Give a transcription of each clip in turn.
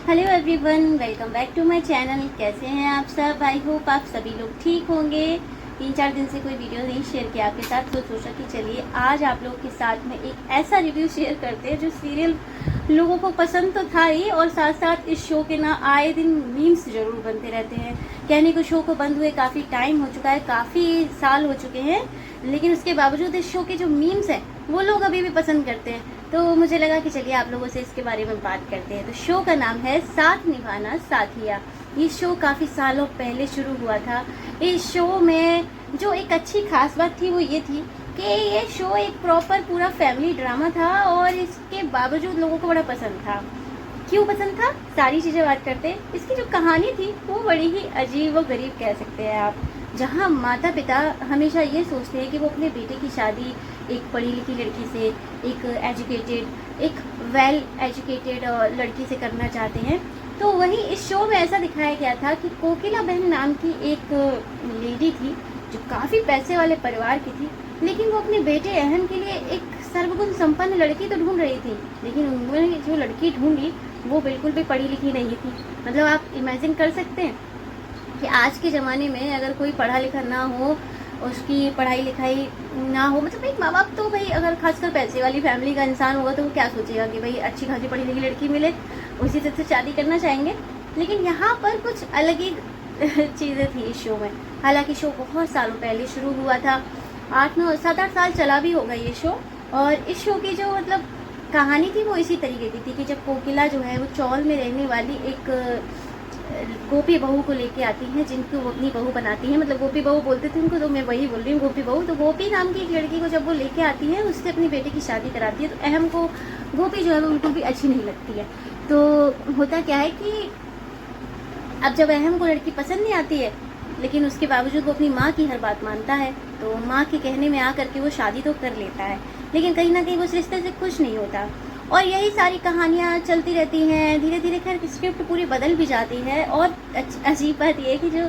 Hello everyone, welcome back to my channel. कैसे हैं आप सब? आई होप आप सभी लोग ठीक होंगे। 3-4 दिन से कोई वीडियो नहीं शेयर किया आपके साथ, तो सोचा कि चलिए आज आप लोगों के साथ में एक ऐसा रिव्यू शेयर करते हैं जो सीरियल लोगों को पसंद तो था ही, और साथ साथ इस शो के ना आए दिन मीम्स जरूर बनते रहते हैं। कहने को शो को बंद हुए काफ़ी टाइम हो चुका है, काफ़ी साल हो चुके हैं, लेकिन उसके बावजूद इस शो के जो मीम्स हैं वो लोग अभी भी पसंद करते हैं। तो मुझे लगा कि चलिए आप लोगों से इसके बारे में बात करते हैं। तो शो का नाम है साथ निभाना साथिया। ये शो काफ़ी सालों पहले शुरू हुआ था। इस शो में जो एक अच्छी खास बात थी वो ये थी कि ये शो एक प्रॉपर पूरा फैमिली ड्रामा था, और इसके बावजूद लोगों को बड़ा पसंद था। क्यों पसंद था, सारी चीज़ें बात करते हैं। इसकी जो कहानी थी वो बड़ी ही अजीब व गरीब कह सकते हैं आप, जहाँ माता पिता हमेशा ये सोचते हैं कि वो अपने बेटे की शादी एक पढ़ी लिखी लड़की से, एक एजुकेटेड, एक वेल एजुकेटेड लड़की से करना चाहते हैं। तो वहीं इस शो में ऐसा दिखाया गया था कि कोकिला बहन नाम की एक लेडी थी जो काफ़ी पैसे वाले परिवार की थी, लेकिन वो अपने बेटे अहम के लिए एक सर्वगुण संपन्न लड़की तो ढूंढ रही थी, लेकिन उन्होंने जो लड़की ढूंढी वो बिल्कुल भी पढ़ी लिखी नहीं थी। मतलब आप इमेजिन कर सकते हैं कि आज के ज़माने में अगर कोई पढ़ा लिखा ना हो, उसकी पढ़ाई लिखाई ना हो, मतलब एक माँ बाप तो भाई अगर खासकर पैसे वाली फैमिली का इंसान होगा तो वो क्या सोचेगा कि भाई अच्छी खासी पढ़ी लिखी लड़की मिले, उसी से शादी करना चाहेंगे। लेकिन यहाँ पर कुछ अलग ही चीज़ें थी इस शो में। हालांकि शो बहुत सालों पहले शुरू हुआ था, 7-8 साल चला भी होगा ये शो। और इस शो की जो मतलब कहानी थी वो इसी तरीके की थी कि जब कोकिला जो है वो चौल में रहने वाली एक गोपी बहू को लेके आती हैं, जिनको वो अपनी बहू बनाती हैं। मतलब गोपी बहू बोलते थे उनको, तो मैं वही बोल रही हूँ, गोपी बहू। तो गोपी नाम की एक लड़की को जब वो लेके आती है, उससे अपनी बेटे की शादी कराती है। तो अहम को गोपी जो है वो बिल्कुल भी अच्छी नहीं लगती है। तो होता क्या है कि अब जब अहम को लड़की पसंद नहीं आती है, लेकिन उसके बावजूद वो अपनी माँ की हर बात मानता है, तो माँ के कहने में आकर के वो शादी तो कर लेता है, लेकिन कहीं ना कहीं वो उस रिश्ते से खुश नहीं होता। और यही सारी कहानियाँ चलती रहती हैं। धीरे धीरे खैर स्क्रिप्ट पूरी बदल भी जाती है। और अजीब बात यह है कि जो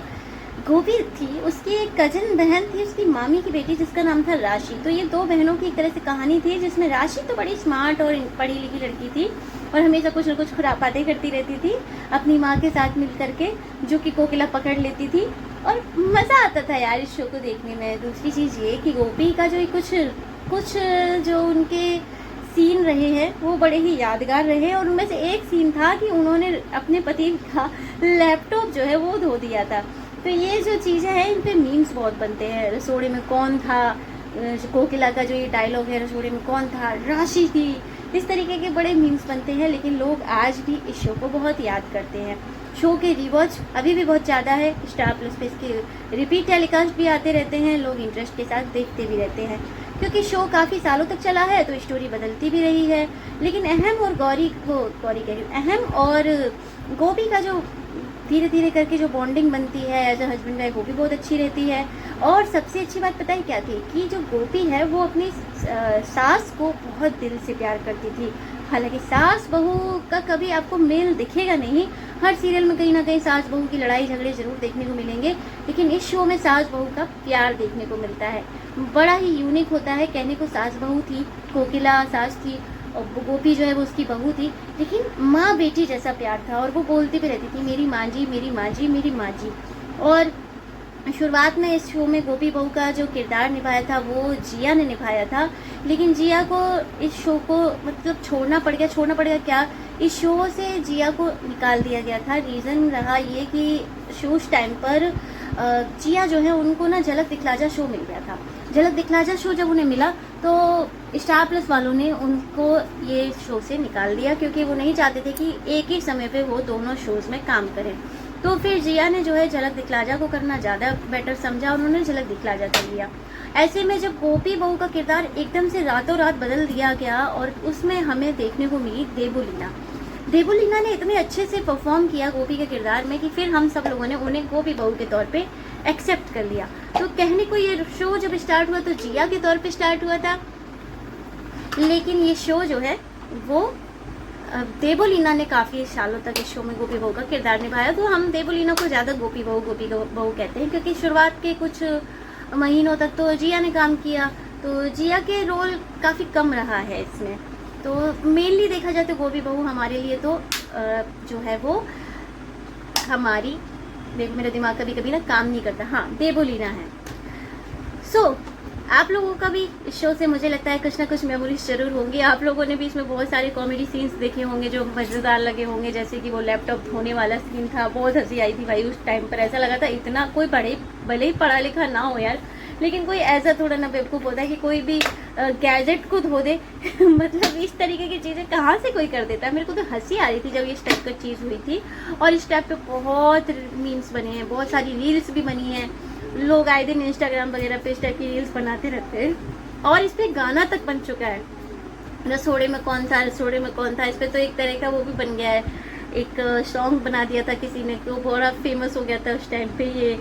गोपी थी उसकी एक कजन बहन थी, उसकी मामी की बेटी, जिसका नाम था राशि। तो ये दो बहनों की एक तरह से कहानी थी, जिसमें राशि तो बड़ी स्मार्ट और पढ़ी लिखी लड़की थी और हमेशा कुछ न कुछ खुरापाते करती रहती थी अपनी माँ के साथ मिल करके, जो कि कोकिला पकड़ लेती थी। और मज़ा आता था यार इस शो को देखने में। दूसरी चीज़ ये कि गोपी का जो कुछ जो उनके सीन रहे हैं वो बड़े ही यादगार रहे, और उनमें से एक सीन था कि उन्होंने अपने पति का लैपटॉप जो है वो धो दिया था। तो ये जो चीज़ें हैं इन पे मीम्स बहुत बनते हैं। रसोड़े में कौन था, कोकिला का जो ये डायलॉग है, रसोड़े में कौन था, राशि थी, इस तरीके के बड़े मीम्स बनते हैं। लेकिन लोग आज भी इस शो को बहुत याद करते हैं। शो के रिवॉच अभी भी बहुत ज़्यादा है। स्टार प्लस पे इसके रिपीट टेलीकास्ट भी आते रहते हैं, लोग इंटरेस्ट के साथ देखते भी रहते हैं, क्योंकि शो काफ़ी सालों तक चला है तो स्टोरी बदलती भी रही है। लेकिन अहम और गौरी कह रही हूँ, अहम और गोपी का जो धीरे धीरे करके जो बॉन्डिंग बनती है एज अ हस्बैंड वाइफ, वो भी बहुत अच्छी रहती है। और सबसे अच्छी बात पता है क्या थी कि जो गोपी है वो अपनी सास को बहुत दिल से प्यार करती थी। हालांकि सास बहू का कभी आपको मेल दिखेगा नहीं, हर सीरियल में कहीं ना कहीं सास बहू की लड़ाई झगड़े जरूर देखने को मिलेंगे, लेकिन इस शो में सास बहू का प्यार देखने को मिलता है। बड़ा ही यूनिक होता है। कहने को सास बहू थी, कोकिला सास थी और गोपी जो है वो उसकी बहू थी, लेकिन माँ बेटी जैसा प्यार था। और वो बोलती भी रहती थी, मेरी माँ जी, मेरी माँ जी, मेरी माँ जी। और शुरुआत में इस शो में गोपी बहू का जो किरदार निभाया था वो जिया ने निभाया था, लेकिन जिया को इस शो को मतलब छोड़ना पड़ गया क्या, इस शो से जिया को निकाल दिया गया था। रीज़न रहा ये कि शो उस टाइम पर जिया जो है उनको ना झलक दिखलाजा शो मिल गया था। झलक दिखलाजा शो जब उन्हें मिला तो स्टार प्लस वालों ने उनको ये शो से निकाल दिया, क्योंकि वो नहीं चाहते थे कि एक ही समय पे वो दोनों शोज़ में काम करें। तो फिर जिया ने जो है झलक दिखलाजा को करना ज़्यादा बेटर समझा, उन्होंने झलक दिखलाजा कर लिया। ऐसे में जब गोपी बहू का किरदार एकदम से रातों रात बदल दिया गया और उसमें हमें देखने को मिली देबुलीना ने इतने अच्छे से परफॉर्म किया गोपी के किरदार में कि फिर हम सब लोगों ने उन्हें गोपी बहू के तौर पे एक्सेप्ट कर लिया। तो कहने को ये शो जब स्टार्ट हुआ तो जिया के तौर पे स्टार्ट हुआ था, लेकिन ये शो जो है वो देबोलीना ने काफ़ी सालों तक इस शो में गोपी बहू का किरदार निभाया। तो हम देबोलीना को ज़्यादा गोपी बहू कहते हैं, क्योंकि शुरुआत के कुछ महीनों तक तो जिया ने काम किया, तो जिया के रोल काफ़ी कम रहा है इसमें। तो मेनली देखा जाए तो गोपी बहू हमारे लिए तो जो है वो हमारी, देखो मेरा दिमाग कभी कभी ना काम नहीं करता, हाँ देवोलीना है। सो आप लोगों का भी इस शो से मुझे लगता है कुछ ना कुछ मेमोरीज जरूर होंगी। आप लोगों ने भी इसमें बहुत सारे कॉमेडी सीन्स देखे होंगे जो मज़ेदार लगे होंगे, जैसे कि वो लैपटॉप धोने वाला सीन था, बहुत हंसी आई थी भाई उस टाइम पर। ऐसा लगा था इतना कोई भले ही पढ़ा लिखा ना हो यार, लेकिन कोई ऐसा थोड़ा ना बेवकूफ़ होता है कि कोई भी गैजेट को धो दे मतलब इस तरीके की चीज़ें कहाँ से कोई कर देता है। मेरे को तो हंसी आ रही थी जब इस टाइप का चीज़ हुई थी। और इस टाइप पे बहुत मीम्स बने हैं, बहुत सारी रील्स भी बनी हैं, लोग आए दिन इंस्टाग्राम वगैरह पे इस टाइप की रील्स बनाते रहते हैं। और इस पे गाना तक बन चुका है, रसोड़े में कौन था, रसोड़े में कौन था, इस पे तो एक तरह का वो भी बन गया है, एक सॉन्ग बना दिया था किसी ने, तो बड़ा फेमस हो गया था उस टाइम पे ये।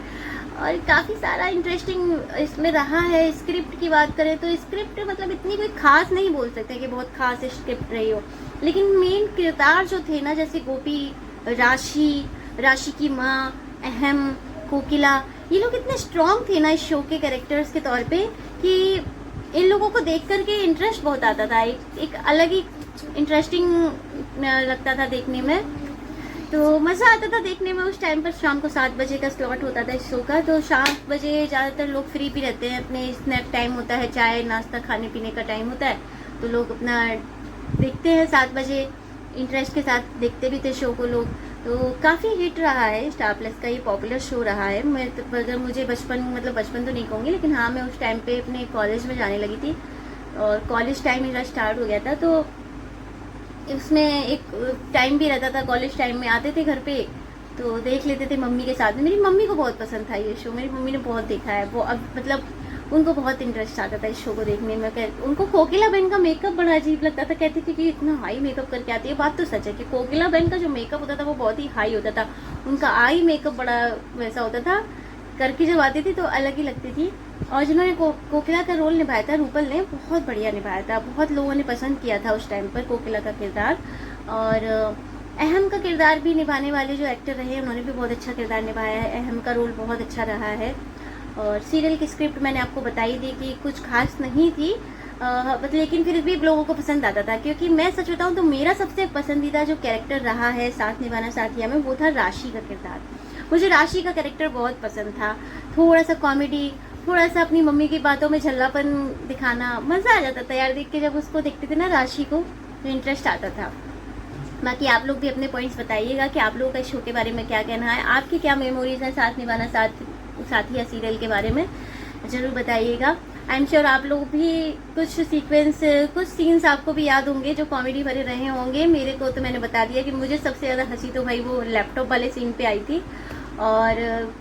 और काफ़ी सारा इंटरेस्टिंग इसमें रहा है। स्क्रिप्ट की बात करें तो स्क्रिप्ट मतलब इतनी कोई खास नहीं बोल सकते कि बहुत खास स्क्रिप्ट रही हो, लेकिन मेन किरदार जो थे ना, जैसे गोपी, राशि की माँ, अहम, कोकिला, ये लोग इतने स्ट्रॉन्ग थे ना इस शो के कैरेक्टर्स के तौर पे कि इन लोगों को देख करके इंटरेस्ट बहुत आता था, एक अलग ही इंटरेस्टिंग लगता था देखने में, तो मज़ा आता था देखने में। उस टाइम पर शाम को 7 बजे का स्लॉट होता था इस शो का, तो 7 बजे ज़्यादातर लोग फ्री भी रहते हैं, अपने स्नैक टाइम होता है, चाय नाश्ता खाने पीने का टाइम होता है, तो लोग अपना देखते हैं 7 बजे, इंटरेस्ट के साथ देखते भी थे शो को लोग। तो काफ़ी हिट रहा है स्टार प्लस का, ये पॉपुलर शो रहा है। मैं तो अगर मुझे बचपन तो नहीं कहूँगी, लेकिन हाँ मैं उस टाइम पे अपने कॉलेज में जाने लगी थी और कॉलेज टाइम मेरा स्टार्ट हो गया था, तो उसमें एक टाइम भी रहता था, कॉलेज टाइम में आते थे घर पे तो देख लेते थे मम्मी के साथ में। मेरी मम्मी को बहुत पसंद था ये शो, मेरी मम्मी ने बहुत देखा है वो, अब मतलब उनको बहुत इंटरेस्ट आता था इस शो को देखने में। उनको कोकिला बहन का मेकअप बड़ा अजीब लगता था, कहती थी कि इतना हाई मेकअप करके आती है। बात तो सच है कि कोकिला बहन का जो मेकअप होता था वो बहुत ही हाई होता था, उनका आई मेकअप बड़ा वैसा होता था, करके जब आती थी तो अलग ही लगती थी। और जिन्होंने कोकिला का रोल निभाया था, रूपल ने, बहुत बढ़िया निभाया था, बहुत लोगों ने पसंद किया था उस टाइम पर कोकिला का किरदार। और अहम का किरदार भी निभाने वाले जो एक्टर रहे उन्होंने भी बहुत अच्छा किरदार निभाया है, अहम का रोल बहुत अच्छा रहा है। और सीरियल की स्क्रिप्ट मैंने आपको बताई थी कि कुछ खास नहीं थी, लेकिन फिर भी लोगों को पसंद आता था, क्योंकि मैं सच बताऊं तो मेरा सबसे पसंदीदा जो कैरेक्टर रहा है साथ निभाना साथिया में, वो था राशि का किरदार। मुझे राशि का कैरेक्टर बहुत पसंद था, थोड़ा सा कॉमेडी, थोड़ा सा अपनी मम्मी की बातों में झल्लापन दिखाना, मज़ा आ जाता था यार देख के। जब उसको देखते थे ना राशि को, तो इंटरेस्ट आता था। बाकी आप लोग भी अपने पॉइंट्स बताइएगा कि आप लोगों का इस शो के बारे में क्या कहना है, आपकी क्या मेमोरीज हैं साथ निभाना साथिया सीरियल के बारे में, ज़रूर बताइएगा। आई एम श्योर आप लोग भी कुछ सीक्वेंस, कुछ सीन्स आपको भी याद होंगे जो कॉमेडी भरे रहे होंगे। मेरे को तो मैंने बता दिया कि मुझे सबसे ज़्यादा हंसी तो भाई वो लैपटॉप वाले सीन पे आई थी, और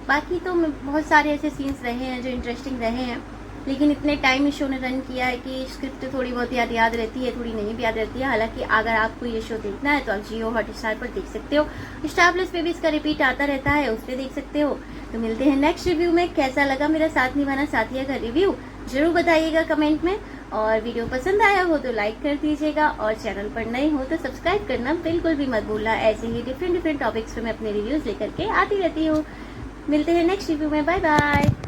बाकी तो बहुत सारे ऐसे सीन्स रहे हैं जो इंटरेस्टिंग रहे हैं। लेकिन इतने टाइम इस शो ने रन किया है कि स्क्रिप्ट थोड़ी बहुत याद रहती है, थोड़ी नहीं भी याद रहती है। हालांकि अगर आपको ये शो देखना है तो आप जियो हॉटस्टार पर देख सकते हो, स्टार प्लस पे भी इसका रिपीट आता रहता है, उस पर देख सकते हो। तो मिलते हैं नेक्स्ट रिव्यू में। कैसा लगा मेरा साथ निभाना साथिया का रिव्यू जरूर बताइएगा कमेंट में, और वीडियो पसंद आया हो तो लाइक कर दीजिएगा, और चैनल पर नए हो तो सब्सक्राइब करना बिल्कुल भी मत भूलना। ऐसे ही डिफरेंट टॉपिक्स पे मैं अपने रिव्यूज लेकर के आती रहती हूँ। मिलते हैं नेक्स्ट रिव्यू में, बाय बाय।